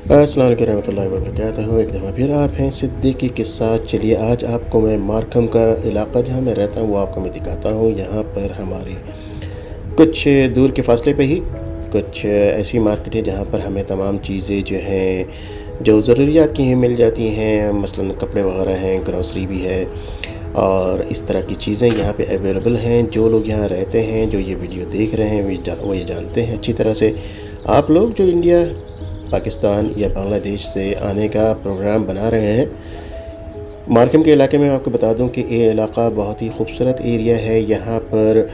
अस्सलाम वालेकुम रहमतुल्लाहि व बरकातहू। एक दफ़ा फिर आप हैं सिद्दीकी के साथ। चलिए आज आपको मैं मार्कम का इलाका जहाँ मैं रहता हूँ वो आपको मैं दिखाता हूँ। यहाँ पर हमारी कुछ दूर के फ़ासले पे ही कुछ ऐसी मार्केट है जहाँ पर हमें तमाम चीज़ें जो हैं जो ज़रूरियात की हैं मिल जाती हैं। मसलन कपड़े वग़ैरह हैं, ग्रॉसरी भी है और इस तरह की चीज़ें यहाँ पे अवेलेबल हैं। जो लोग यहाँ रहते हैं, जो ये वीडियो देख रहे हैं वो ये जानते हैं अच्छी तरह से। आप लोग जो इंडिया, पाकिस्तान या बांग्लादेश से आने का प्रोग्राम बना रहे हैं, मार्कम के इलाके में आपको बता दूं कि ये इलाका बहुत ही खूबसूरत एरिया है। यहाँ पर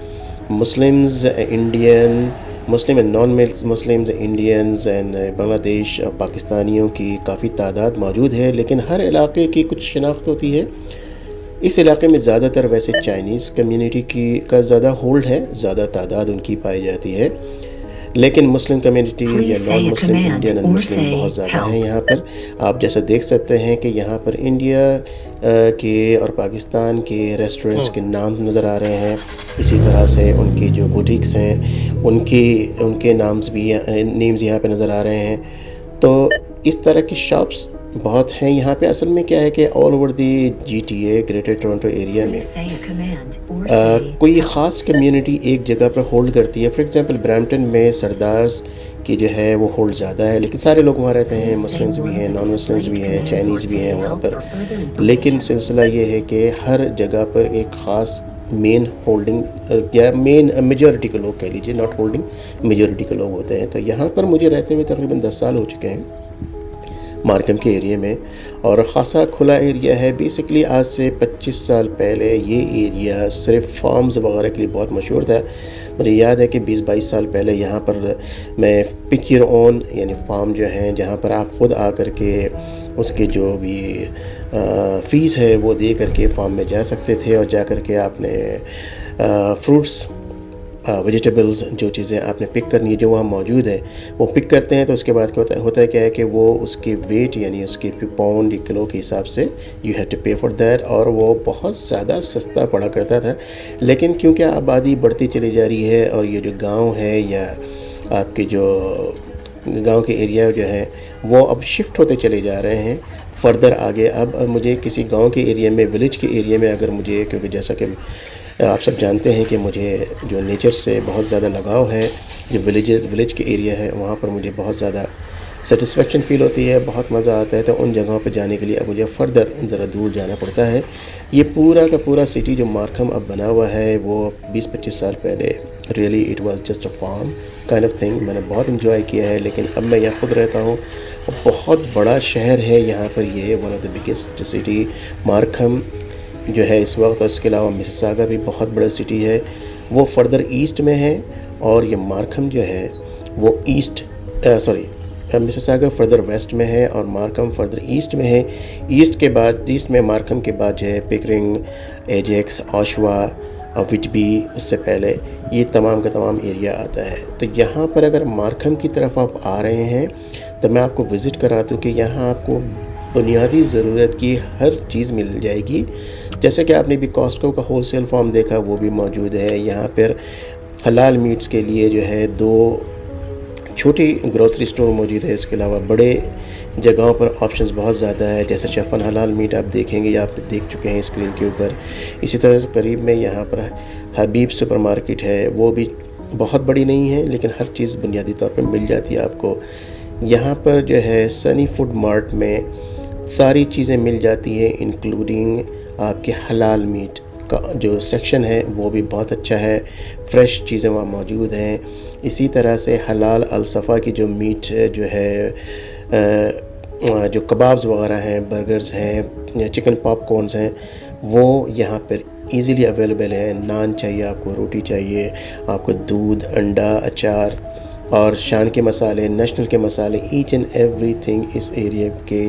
Muslims, Indian, Muslim and non Muslims, Indians and Bangladesh पाकिस्तानियों की काफ़ी तादाद मौजूद है। लेकिन हर इलाके की कुछ शिनाख्त होती है। इस इलाके में ज़्यादातर वैसे चाइनीज़ कम्युनिटी की का ज़्यादा होल्ड है, ज़्यादा तादाद उनकी पाई जाती है। लेकिन मुस्लिम कम्युनिटी या Please non say a Muslim, command Indian and or मुस्लिम बहुत say ज़्यादा हैं help. यहाँ पर। आप जैसा देख सकते हैं कि यहाँ पर इंडिया के और पाकिस्तान के रेस्टोरेंट्स के नाम नज़र आ रहे हैं। इसी तरह से उनकी जो बुटीक्स हैं उनकी उनके नेम्स यहाँ पे नज़र आ रहे हैं। तो इस तरह की शॉप्स बहुत हैं यहाँ पे। असल में क्या है कि all over the GTA, greater Toronto area में Please say a command or say कोई help. ख़ास कम्युनिटी एक जगह पर होल्ड करती है। फॉर एग्ज़ाम्पल ब्रैम्पटन में सरदार्स की जो है वो होल्ड ज़्यादा है, लेकिन सारे लोग वहाँ रहते हैं। Please say मुस्लिम्स भी one of हैं, the नॉन मुस्लिम्स displayed भी हैं, commands or चाइनीज़ भी हैं say वहाँ help पर। for further लेकिन information. सिलसिला ये है कि हर जगह पर एक ख़ास मेन होल्डिंग या मेन मेजॉरिटी के लोग कह लीजिए, नॉट होल्डिंग, मेजॉरिटी के लोग होते हैं। तो यहाँ पर मुझे रहते हुए तकरीबन 10 साल हो चुके हैं मार्कम के एरिया में, और ख़ासा खुला एरिया है। बेसिकली आज से 25 साल पहले ये एरिया सिर्फ फार्म्स वगैरह के लिए बहुत मशहूर था। मुझे याद है कि 20-22 साल पहले यहाँ पर मैं पिक योर ओन यानी फार्म जो हैं जहाँ पर आप ख़ुद आकर के उसके जो भी फ़ीस है वो दे करके फार्म में जा सकते थे और जा कर के आपने फ्रूट्स, वेजिटेबल्स, जो चीज़ें आपने पिक करनी है जो वहाँ मौजूद है वो पिक करते हैं। तो उसके बाद क्या होता है क्या है कि वो उसके वेट यानी उसके पाउंड या किलो के हिसाब से यू हैव टू पे फॉर दैट, और वो बहुत ज़्यादा सस्ता पड़ा करता था। लेकिन क्योंकि आबादी बढ़ती चली जा रही है और ये जो गांव है या आपके जो गांव के एरिया जो है वो अब शिफ्ट होते चले जा रहे हैं फ़र्दर आगे। अब मुझे किसी गांव के एरिया में, विलेज के एरिया में अगर मुझे, क्योंकि जैसा कि आप सब जानते हैं कि मुझे जो नेचर से बहुत ज़्यादा लगाव है, जो विलेज के एरिया है वहाँ पर मुझे बहुत ज़्यादा सेटिस्फेक्शन फ़ील होती है, बहुत मज़ा आता है। तो उन जगहों पर जाने के लिए अब मुझे फ़र्दर ज़रा दूर जाना पड़ता है। ये पूरा का पूरा सिटी जो मार्कम अब बना हुआ है वो 20-25 साल पहले really it was just a farm kind of thing. मैंने बहुत इन्जॉय किया है, लेकिन अब मैं यहाँ खुद रहता हूँ। बहुत बड़ा शहर है यहाँ पर, ये one of the biggest city Markham जो है इस वक्त। और इसके अलावा मिसिसागा भी बहुत बड़ा सिटी है, वो फर्दर ईस्ट में है। और ये मार्कम जो है वो मिसिसागा फर्दर वेस्ट में है और मार्कम फर्दर ईस्ट में है। ईस्ट में मार्कम के बाद जो है पिकरिंग, एजेक्स, ऑशवा और विटबी, उससे पहले ये तमाम का तमाम एरिया आता है। तो यहाँ पर अगर मार्कम की तरफ आप आ रहे हैं तो मैं आपको विज़िट करा दूँ कि यहाँ आपको बुनियादी ज़रूरत की हर चीज़ मिल जाएगी। जैसे कि आपने भी कॉस्टको का होलसेल फार्म देखा, वो भी मौजूद है यहाँ पर। हलाल मीट्स के लिए जो है 2 छोटी ग्रोसरी स्टोर मौजूद है। इसके अलावा बड़े जगहों पर ऑप्शंस बहुत ज़्यादा है, जैसे शफ़न हलाल मीट आप देखेंगे या आप देख चुके हैं स्क्रीन के ऊपर। इसी तरह से करीब में यहाँ पर हबीब सुपरमार्केट है, वो भी बहुत बड़ी नहीं है लेकिन हर चीज़ बुनियादी तौर पर मिल जाती है आपको। यहाँ पर जो है सनी फूड मार्ट में सारी चीज़ें मिल जाती हैं, इंक्लूडिंग आपके हलाल मीट का जो सेक्शन है वो भी बहुत अच्छा है। फ्रेश चीज़ें वहाँ मौजूद हैं। इसी तरह से हलाल अलसफ़ा की जो मीट जो है जो कबाब्स वगैरह हैं, बर्गर्स हैं, चिकन पॉपकॉर्न्स हैं, वो यहाँ पर इजीली अवेलेबल है। नान चाहिए आपको, रोटी चाहिए आपको, दूध, अंडा, अचार और शान के मसाले, नेशनल के मसाले, ईच एंड एवरीथिंग इस एरिया के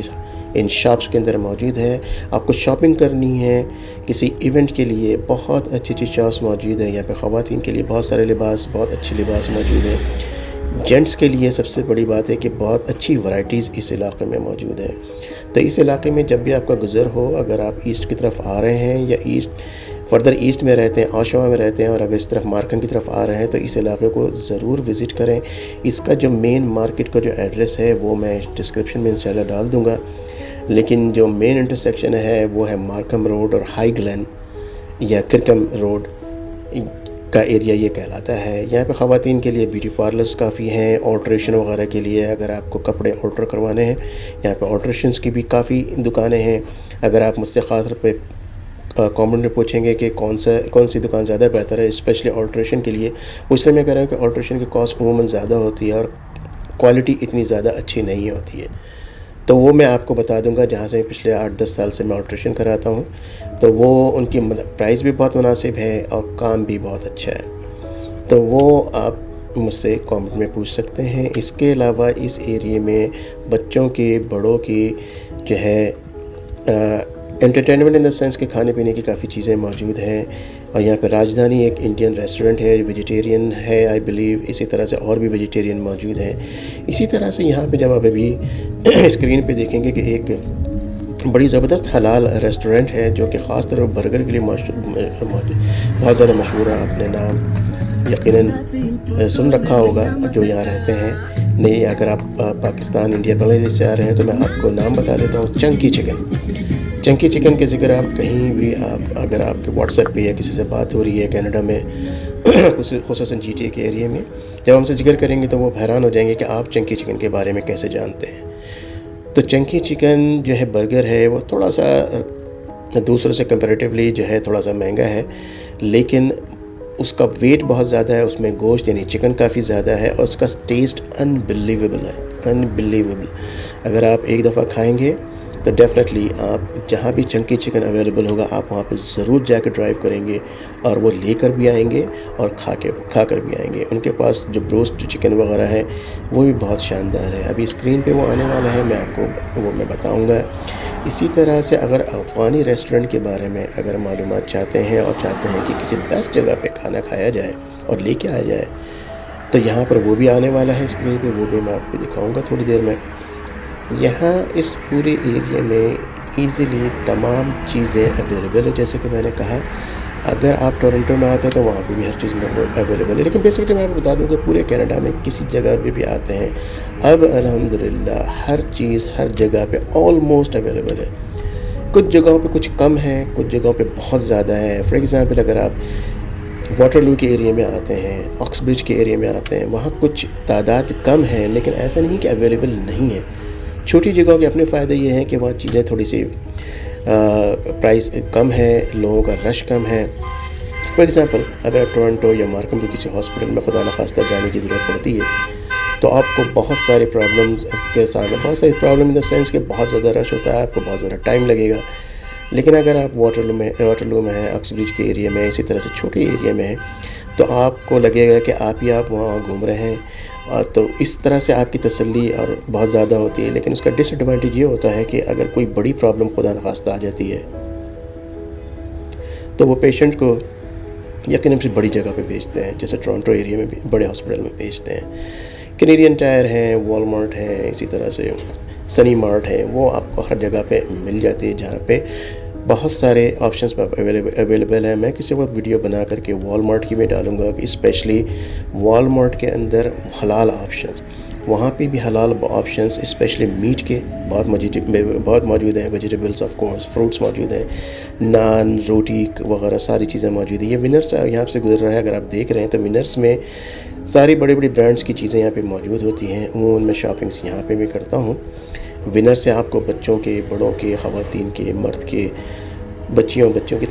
इन शॉप्स के अंदर मौजूद है। आपको शॉपिंग करनी है किसी इवेंट के लिए, बहुत अच्छी अच्छी शॉप्स मौजूद है यहाँ पे। ख़वातीन के लिए बहुत सारे लिबास, बहुत अच्छे लिबास मौजूद हैं। जेंट्स के लिए सबसे बड़ी बात है कि बहुत अच्छी वैरायटीज़ इस इलाके में मौजूद है। तो इस इलाके में जब भी आपका गुज़र हो, अगर आप ईस्ट की तरफ आ रहे हैं या ईस्ट फर्दर ईस्ट में रहते हैं, ओशावा में रहते हैं और अगर इस तरफ मार्कम की तरफ आ रहे हैं तो इस इलाके को ज़रूर विज़िट करें। इसका जो मेन मार्केट का जो एड्रेस है वो मैं डिस्क्रिप्शन में इंशाल्लाह डाल दूँगा। लेकिन जो मेन इंटरसेक्शन है वो है मार्कम रोड और हाई ग्लेन या किरकम रोड का एरिया ये कहलाता है। यहाँ पे ख़वातीन के लिए ब्यूटी पार्लर्स काफ़ी हैं, ऑल्ट्रेशन वगैरह के लिए अगर आपको कपड़े ऑल्टर करवाने हैं, यहाँ पे ऑल्ट्रेशंस की भी काफ़ी दुकानें हैं। अगर आप मुझसे ख़ास तौर पे कमेंट में पूछेंगे कि कौन सी दुकान ज़्यादा बेहतर है स्पेशली ऑल्ट्रेशन के लिए, इसलिए मैं कह रहा हूँ कि ऑल्ट्रेशन की कॉस्ट अमूमन ज़्यादा होती है और क्वालिटी इतनी ज़्यादा अच्छी नहीं होती है। तो वो मैं आपको बता दूंगा, जहाँ से पिछले 8-10 साल से मैं ऑल्ट्रेशन कराता हूँ, तो वो उनकी प्राइस भी बहुत मुनासिब है और काम भी बहुत अच्छा है। तो वो आप मुझसे कमेंट में पूछ सकते हैं। इसके अलावा इस एरिए में बच्चों की, बड़ों की जो है एंटरटेनमेंट इन द सेंस के खाने पीने की काफ़ी चीज़ें मौजूद हैं। और यहाँ पर राजधानी एक इंडियन रेस्टोरेंट है, वेजिटेरियन है आई बिलीव, इसी तरह से और भी वेजिटेरियन मौजूद हैं। इसी तरह से यहाँ पे जब आप अभी स्क्रीन पे देखेंगे कि एक बड़ी ज़बरदस्त हलाल रेस्टोरेंट है जो कि ख़ास तौर पर बर्गर के लिए बहुत ज़्यादा मशहूर है। आपने नाम यकीनन सुन रखा होगा जो यहाँ रहते हैं। नहीं, अगर आप पाकिस्तान, इंडिया, बांग्लादेश से आ रहे हैं तो मैं आपको नाम बता देता हूँ, चंकी चिकन के ज़िक्र आप कहीं भी अगर आपके व्हाट्सएप पे या किसी से बात हो रही है कनाडा में ख़ुसूसन GTA के एरिया में, जब हमसे जिक्र करेंगे तो वो हैरान हो जाएंगे कि आप चंकी चिकन के बारे में कैसे जानते हैं। तो चंकी चिकन जो है बर्गर है वो थोड़ा सा दूसरों से कंपैरेटिवली जो है थोड़ा सा महंगा है, लेकिन उसका वेट बहुत ज़्यादा है, उसमें गोश्त यानी चिकन काफ़ी ज़्यादा है और उसका टेस्ट अनबिलीवेबल है, अनबिलीवेबल। अगर आप एक दफ़ा खाएँगे तो डेफ़िनेटली आप जहाँ भी चंकी चिकन अवेलेबल होगा आप वहाँ पे ज़रूर जाकर ड्राइव करेंगे और वो लेकर भी आएंगे और खा कर भी आएंगे। उनके पास जो ब्रोस्ट चिकन वगैरह है वो भी बहुत शानदार है। अभी स्क्रीन पे वो आने वाला है, मैं आपको वो मैं बताऊँगा। इसी तरह से अगर अफ़गानी रेस्टोरेंट के बारे में अगर मालूमात चाहते हैं और चाहते हैं कि किसी बेस्ट जगह पे खाना खाया जाए और लेके आया जाए, तो यहाँ पर वो भी आने वाला है स्क्रीन पे, वो भी मैं आपको दिखाऊँगा थोड़ी देर में। यहाँ इस पूरे एरिया में ईज़िली तमाम चीज़ें अवेलेबल है। जैसे कि मैंने कहा, अगर आप टोरंटो में आते हैं तो वहाँ पे भी हर चीज़ अवेलेबल है, लेकिन बेसिकली मैं आपको बता दूँ कि पूरे कनाडा में किसी जगह पे भी आते हैं अब अल्हम्दुलिल्लाह हर चीज़ हर जगह पे ऑलमोस्ट अवेलेबल है। कुछ जगहों पे कुछ कम है, कुछ जगहों पे बहुत ज़्यादा है। फॉर एग्ज़ाम्पल अगर आप वाटरलू के एरिया में आते हैं, ऑक्सब्रिज के एरिया में आते हैं, वहाँ कुछ तादाद कम है, लेकिन ऐसा नहीं कि अवेलेबल नहीं है। छोटी जगहों के अपने फ़ायदे ये हैं कि वहाँ चीज़ें थोड़ी सी प्राइस कम है, लोगों का रश कम है। फॉर एग्ज़ाम्पल अगर टोरंटो या मार्कम के किसी हॉस्पिटल में खुदा न खास्ता जाने की ज़रूरत पड़ती है तो आपको बहुत सारे प्रॉब्लम्स के सामने, बहुत सारी प्रॉब्लम इन द सेंस कि बहुत ज़्यादा रश होता है, आपको बहुत ज़्यादा टाइम लगेगा। लेकिन अगर आप वाटरलू में है, ऑक्सब्रिज के एरिया में, इसी तरह से छोटे एरिया में है, तो आपको लगेगा कि आप वहाँ घूम रहे हैं, और तो इस तरह से आपकी तसल्ली और बहुत ज़्यादा होती है। लेकिन उसका डिसएडवांटेज ये होता है कि अगर कोई बड़ी प्रॉब्लम खुदा न खास्ता आ जाती है तो वो पेशेंट को यकीनन से बड़ी जगह पे भेजते हैं, जैसे टोरंटो एरिया में भी बड़े हॉस्पिटल में भेजते हैं। कैनेडियन टायर हैं, वॉलमार्ट हैं, इसी तरह से सनी मार्ट है, वो आपको हर जगह पे मिल जाती है, जहाँ पे बहुत सारे ऑप्शंस अवेलेबल है। मैं किसी वक्त वीडियो बना करके वॉलमार्ट की भी डालूँगा कि स्पेशली वॉलमार्ट के अंदर हलाल ऑप्शंस, वहाँ पे भी हलाल ऑप्शंस स्पेशली मीट के बहुत मौजूद हैं, वेजिटेबल्स ऑफ कोर्स, फ्रूट्स मौजूद हैं, नान, रोटी वगैरह सारी चीज़ें मौजूद हैं। ये विनर्स यहाँ से गुजर रहा है, अगर आप देख रहे हैं तो विनर्स में सारी बड़ी बड़ी ब्रांड्स की चीज़ें यहाँ पे मौजूद होती हैं। उनमें मैं शॉपिंग्स यहाँ पे भी करता हूँ। विनर से आपको बच्चों के, बड़ों के, ख़वातीन के, मर्द के, बच्चों के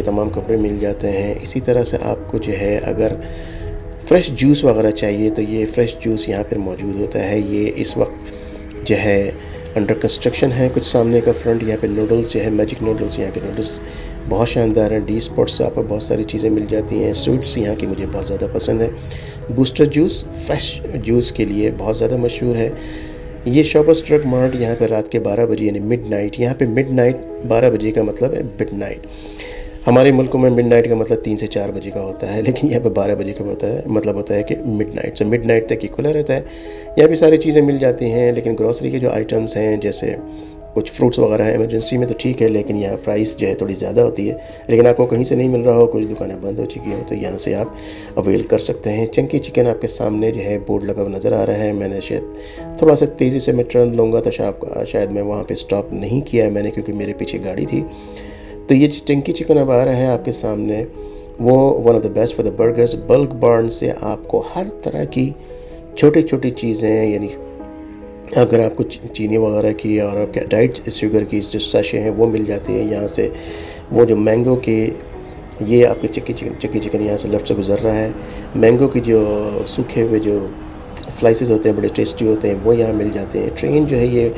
तमाम कपड़े मिल जाते हैं। इसी तरह से आपको जो है अगर फ़्रेश जूस वगैरह चाहिए तो ये फ़्रेश जूस यहाँ पर मौजूद होता है। ये इस वक्त जो है अंडर कंस्ट्रक्शन है। कुछ सामने का फ्रंट यहाँ पे नूडल्स जो है, मैजिक नूडल्स, यहाँ के नूडल्स बहुत शानदार हैं। डी स्पॉट से आपको बहुत सारी चीज़ें मिल जाती हैं। स्वीट्स यहाँ की मुझे बहुत ज़्यादा पसंद है। बूस्टर जूस फ्रेश जूस के लिए बहुत ज़्यादा मशहूर है। ये शॉपर्स ड्रग मार्ट यहाँ पे रात के 12 बजे यानी मिडनाइट, यहाँ पे मिडनाइट 12 बजे का मतलब है मिडनाइट। हमारे मुल्कों में मिडनाइट का मतलब 3 से 4 बजे का होता है, लेकिन यहाँ पे 12 बजे का मतलब होता है कि मिडनाइट से मिडनाइट तक ही खुला रहता है। यहाँ पे सारी चीज़ें मिल जाती हैं, लेकिन ग्रॉसरी के जो आइटम्स हैं जैसे कुछ फ्रूट्स वगैरह है इमरजेंसी में तो ठीक है, लेकिन यहाँ प्राइस जो है थोड़ी ज़्यादा होती है। लेकिन आपको कहीं से नहीं मिल रहा हो, कुछ दुकानें बंद हो चुकी हो, तो यहाँ से आप अवेल कर सकते हैं। चंकी चिकन आपके सामने जो है बोर्ड लगा हुआ नज़र आ रहा है। मैंने शायद थोड़ा सा तेज़ी से मैं टर्न लूँगा तो शायद मैं वहाँ पे स्टॉप नहीं किया है मैंने, क्योंकि मेरे पीछे गाड़ी थी। तो ये चंकी चिकन अब आ रहा है आपके सामने, वो one of the best for the burgers. Bulk Barn से आपको हर तरह की छोटी छोटी चीज़ें, यानी अगर आपको चीनी वगैरह की और आपके डाइट शुगर की जो सैशे हैं वो मिल जाती है यहाँ से। वो जो मैंगो के, ये आपके चक्की चिकन यहाँ से लेफ़्ट से गुज़र रहा है। मैंगो की जो सूखे हुए जो स्लाइसेस होते हैं बड़े टेस्टी होते हैं, वो यहाँ मिल जाते हैं। ट्रेन जो है ये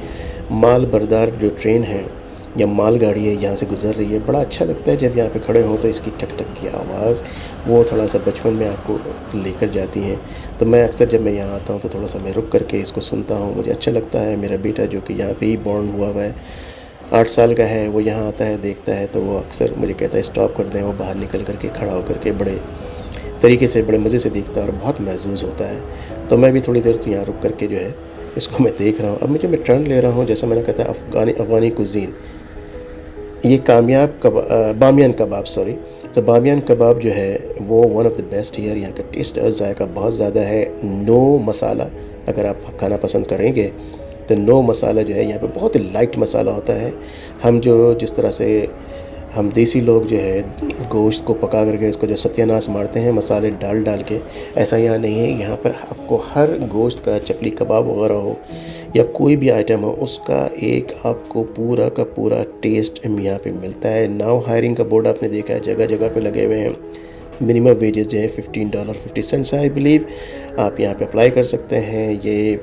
माल बरदार जो ट्रेन है या माल गाड़ी है यहाँ से गुज़र रही है। बड़ा अच्छा लगता है जब यहाँ पे खड़े हों तो इसकी टक टक की आवाज़ वो थोड़ा सा बचपन में आपको लेकर जाती हैं। तो मैं अक्सर जब मैं यहाँ आता हूँ तो थोड़ा सा मैं रुक करके इसको सुनता हूँ, मुझे अच्छा लगता है। मेरा बेटा जो कि यहाँ पे ही बॉर्न हुआ है, 8 साल का है, वो यहाँ आता है देखता है तो वो अक्सर मुझे कहता है स्टॉप कर दें। वो बाहर निकल करके खड़ा होकर के बड़े तरीके से बड़े मज़े से देखता है और बहुत महसूस होता है। तो मैं भी थोड़ी देर यहाँ रुक करके जो है इसको मैं देख रहा हूँ। अब मैं टर्न ले रहा हूँ, जैसा मैंने कहा था अफ़गानी कुज़ीन, ये बामियान कबाब, सॉरी। तो बामियान कबाब जो है वो one of the best here. यहाँ का टेस्ट और जायका बहुत ज़्यादा है। नो मसाला अगर आप खाना पसंद करेंगे तो नो मसाला जो है यहाँ पे बहुत ही लाइट मसाला होता है। हम जो जिस तरह से हम देसी लोग जो है गोश्त को पका करके इसको जो सत्यानाश मारते हैं मसाले डाल डाल के, ऐसा यहाँ नहीं है। यहाँ पर आपको हर गोश्त का चकली कबाब वगैरह हो या कोई भी आइटम हो, उसका एक आपको पूरा का पूरा टेस्ट यहाँ पे मिलता है। नाउ हायरिंग का बोर्ड आपने देखा है, जगह जगह पे लगे हुए हैं। मिनिमम वेजेस जो है $15.50 आई बिलीव। आप यहाँ पे अप्लाई कर सकते हैं। ये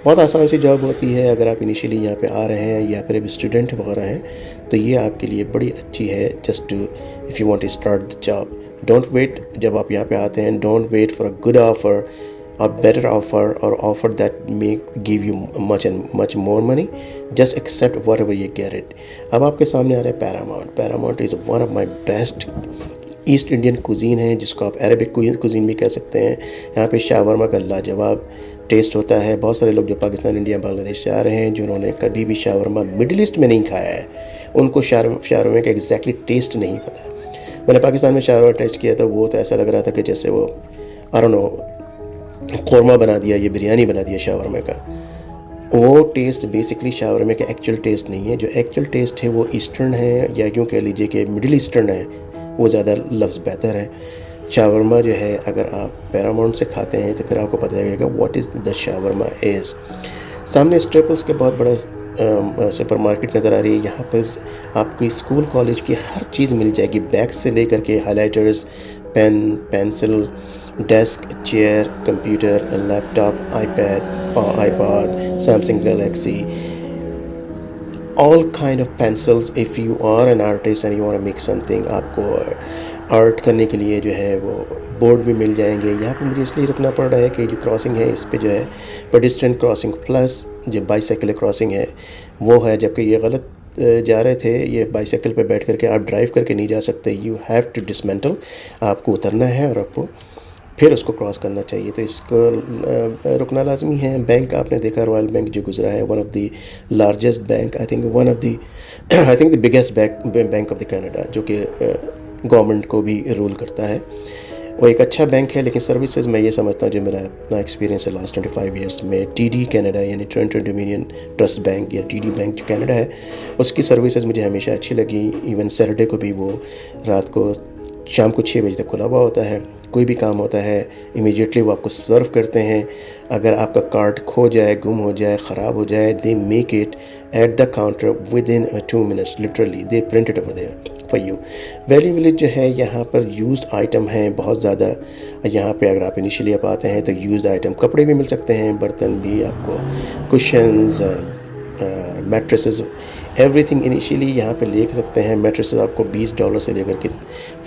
बहुत आसान सी जॉब होती है। अगर आप इनिशियली यहाँ पे आ रहे हैं या फिर अभी स्टूडेंट वगैरह हैं तो ये आपके लिए बड़ी अच्छी है। Just to if you want to start the job, don't wait. जब आप यहाँ पे आते हैं, don't wait for a good offer or better offer or offer that may give you much more money. Just accept whatever you get it. अब आपके सामने आ रहा है Paramount is one of my best east Indian cuisine है, जिसको आप Arabic cuisine भी कह सकते हैं। यहाँ पे शावरमा का लाजवाब टेस्ट होता है। बहुत सारे लोग जो पाकिस्तान, इंडिया, बांग्लादेश से आ रहे हैं जिन्होंने कभी भी शावरमा मिडिल ईस्ट में नहीं खाया है, उनको शावरमा का एग्जैक्टली टेस्ट नहीं पता। मैंने पाकिस्तान में शावरमा टेस्ट किया तो वो तो ऐसा लग रहा था कि जैसे वो आई डोंट नो कौरमा बना दिया, ये बिरयानी बना दिया शावरमा का। वो टेस्ट बेसिकली शावरमा का एक्चुअल टेस्ट नहीं है। जो एक्चुअल टेस्ट है वो ईस्टर्न है, या यूँ कह लीजिए कि मिडिल ईस्टर्न है, वो ज़्यादा लफ्ज़ बेहतर है। शावरमा जो है अगर आप पैरामाउंट से खाते हैं तो फिर आपको पता लगेगा what is the shawarma is. सामने स्टेपल्स के बहुत बड़ा सुपर मार्केट नज़र आ रही है। यहाँ पर आपकी स्कूल कॉलेज की हर चीज़ मिल जाएगी, बैग से लेकर के highlighters, pen, pencil, desk, chair, computer, laptop, iPad, Samsung Galaxy, all kind of pencils. If you are an artist and you want to make something, आपको आर्ट करने के लिए जो है वो बोर्ड भी मिल जाएंगे। यहाँ पे मुझे इसलिए रुकना पड़ रहा है कि जो क्रॉसिंग है इस पे जो है पेडिस्ट्रियन क्रॉसिंग प्लस जो बाईसाइकिल क्रॉसिंग है वो है, जबकि ये गलत जा रहे थे। ये बाईसाइकिल पे बैठ करके आप ड्राइव करके नहीं जा सकते। यू हैव टू डिसमेंटल, आपको उतरना है और आपको फिर उसको क्रॉस करना चाहिए। तो इसको रुकना लाजमी है। बैंक आपने देखा, रॉयल बैंक जो गुजरा है, one of the largest bank, I think one of the I think the biggest bank of the Canada, जो कि गवर्नमेंट को भी रूल करता है। वो एक अच्छा बैंक है, लेकिन सर्विसेज मैं ये समझता हूँ, जो मेरा अपना एक्सपीरियंस है लास्ट 25 ईयर्स में, TD कनाडा यानी टोरंटो डोमिनियन ट्रस्ट बैंक या TD बैंक जो कनाडा है, उसकी सर्विसेज मुझे हमेशा अच्छी लगी। इवन सैटरडे को भी वो रात को शाम को 6 बजे तक खुला हुआ होता है। कोई भी काम होता है इमीडिएटली वो आपको सर्व करते हैं। अगर आपका कार्ड खो जाए, गुम हो जाए, ख़राब हो जाए, they make it at the counter within 2 minutes, literally they print it over there for you. Valley Village जो है यहाँ पर यूज्ड आइटम हैं बहुत ज़्यादा। यहाँ पे अगर आप इनिशियली आप आते हैं तो यूज्ड आइटम, कपड़े भी मिल सकते हैं, बर्तन भी, आपको कुशन्स, मैट्रेसेस, एवरीथिंग इनिशियली यहाँ पे ले सकते हैं। मैट्रेसेस आपको $20 से लेकर के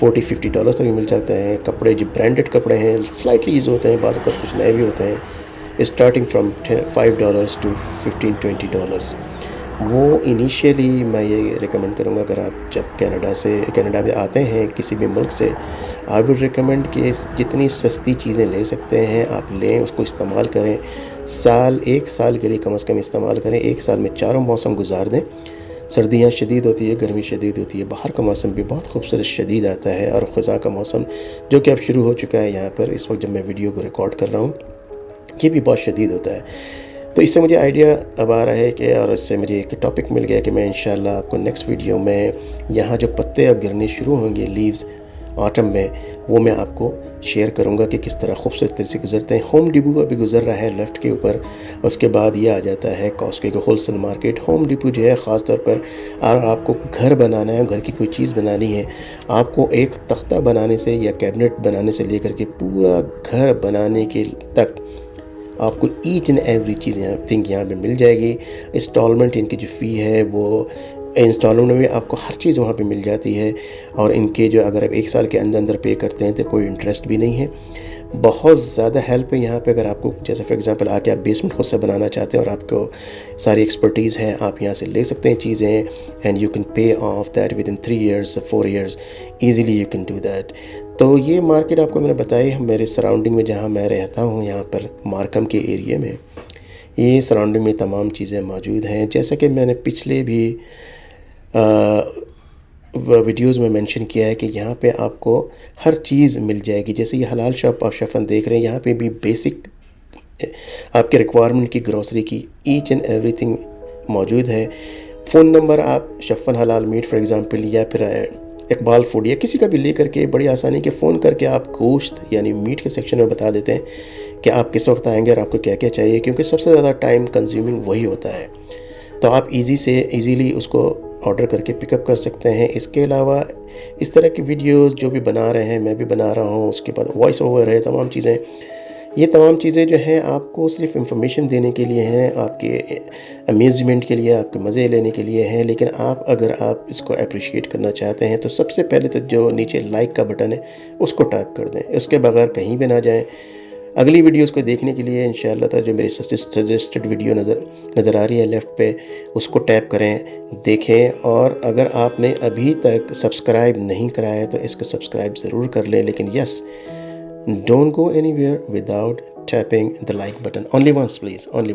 $40-50 तक भी मिल जाते हैं। कपड़े जो ब्रांडेड कपड़े हैं स्लाइटली यूज़ होते हैं, बाज़ कुछ नए भी होते हैं, स्टार्टिंग फ्रॉम $5 to $15-20। वो इनिशियली मैं ये रिकमेंड करूँगा, अगर आप जब कनाडा में आते हैं किसी भी मुल्क से, आई वुड रिकमेंड कि जितनी सस्ती चीज़ें ले सकते हैं आप लें, उसको इस्तेमाल करें। 1 साल के लिए कम से कम इस्तेमाल करें। 1 साल में चारों मौसम गुजार दें। सर्दियाँ शदीद होती है, गर्मी शदीद होती है, बाहर का मौसम भी बहुत खूबसूरत शदीद आता है, और ख़ुज़ा का मौसम जो कि अब शुरू हो चुका है यहाँ पर इस वक्त जब मैं वीडियो को रिकॉर्ड कर रहा हूँ, ये भी बहुत शदीद होता है। तो इससे मुझे आइडिया अब आ रहा है कि, और इससे मुझे एक टॉपिक मिल गया कि मैं इंशाल्लाह आपको नेक्स्ट वीडियो में यहाँ जो पत्ते अब गिरने शुरू होंगे, लीव्स ऑटम में, वो मैं आपको शेयर करूँगा कि किस तरह खूबसूरत तरह से गुजरते हैं। होम डिपो अभी गुजर रहा है लेफ़्ट के ऊपर, उसके बाद ये आ जाता है कॉस्को का होलसेल मार्केट। होम डिपो जो है ख़ास तौर पर अगर आपको घर बनाना है, घर की कोई चीज़ बनानी है, आपको एक तख्ता बनाने से या कैबिनेट बनाने से लेकर के पूरा घर बनाने के तक आपको ईच एंड एवरी चीज़ यहाँ पे मिल जाएगी। इंस्टॉलमेंट इनकी जो फ़ी है वो इंस्टॉलमेंट में आपको हर चीज़ वहाँ पे मिल जाती है, और इनके जो अगर आप 1 साल के अंदर अंदर पे करते हैं तो कोई इंटरेस्ट भी नहीं है। बहुत ज़्यादा हेल्प है यहाँ पे। अगर आपको जैसे फॉर एग्ज़ाम्पल आके आप बेसमेंट खुद से बनाना चाहते हैं और आपको सारी एक्सपर्टीज़ है, आप यहाँ से ले सकते हैं चीज़ें, and you can pay of that with in 3 years 4 years easily you can do that. तो ये मार्केट आपको मैंने बताई मेरे सराउंडिंग में जहाँ मैं रहता हूँ, यहाँ पर मार्कम के एरिया में, ये सराउंडिंग में तमाम चीज़ें मौजूद हैं। जैसा कि मैंने पिछले भी वीडियोज़ में मेंशन किया है कि यहाँ पे आपको हर चीज़ मिल जाएगी। जैसे ये हलाल शॉप आप शफन देख रहे हैं, यहाँ पे भी बेसिक आपके रिक्वायरमेंट की ग्रोसरी की ईच एंड एवरीथिंग मौजूद है। फ़ोन नंबर आप शफन हलाल मीट फॉर एग्ज़ाम्पल या फिर इकबाल फूड या किसी का भी ले करके बड़ी आसानी के फ़ोन करके आप गोश्त यानी मीट के सेक्शन में बता देते हैं कि आप किस वक्त आएंगे और आपको क्या क्या चाहिए, क्योंकि सबसे ज़्यादा टाइम कंज्यूमिंग वही होता है। तो आप ईज़िली उसको ऑर्डर करके पिकअप कर सकते हैं। इसके अलावा इस तरह की वीडियोस जो भी बना रहे हैं, मैं भी बना रहा हूँ, उसके बाद वॉइस ओवर है, तमाम चीज़ें, ये तमाम चीज़ें जो हैं आपको सिर्फ इंफॉर्मेशन देने के लिए हैं, आपके अम्यूज़मेंट के लिए, आपके मज़े लेने के लिए हैं। लेकिन अगर आप इसको अप्रिशिएट करना चाहते हैं तो सबसे पहले तो जो नीचे लाइक का बटन है उसको टैप कर दें, इसके बगैर कहीं भी ना जाएं। अगली वीडियोस को देखने के लिए इंशाअल्लाह ताला जो मेरी सजेस्टेड वीडियो नज़र आ रही है लेफ़्ट पे, उसको टैप करें, देखें। और अगर आपने अभी तक सब्सक्राइब नहीं कराया है तो इसको सब्सक्राइब ज़रूर कर लें। लेकिन yes, don't go anywhere without tapping the like button. Only once please, only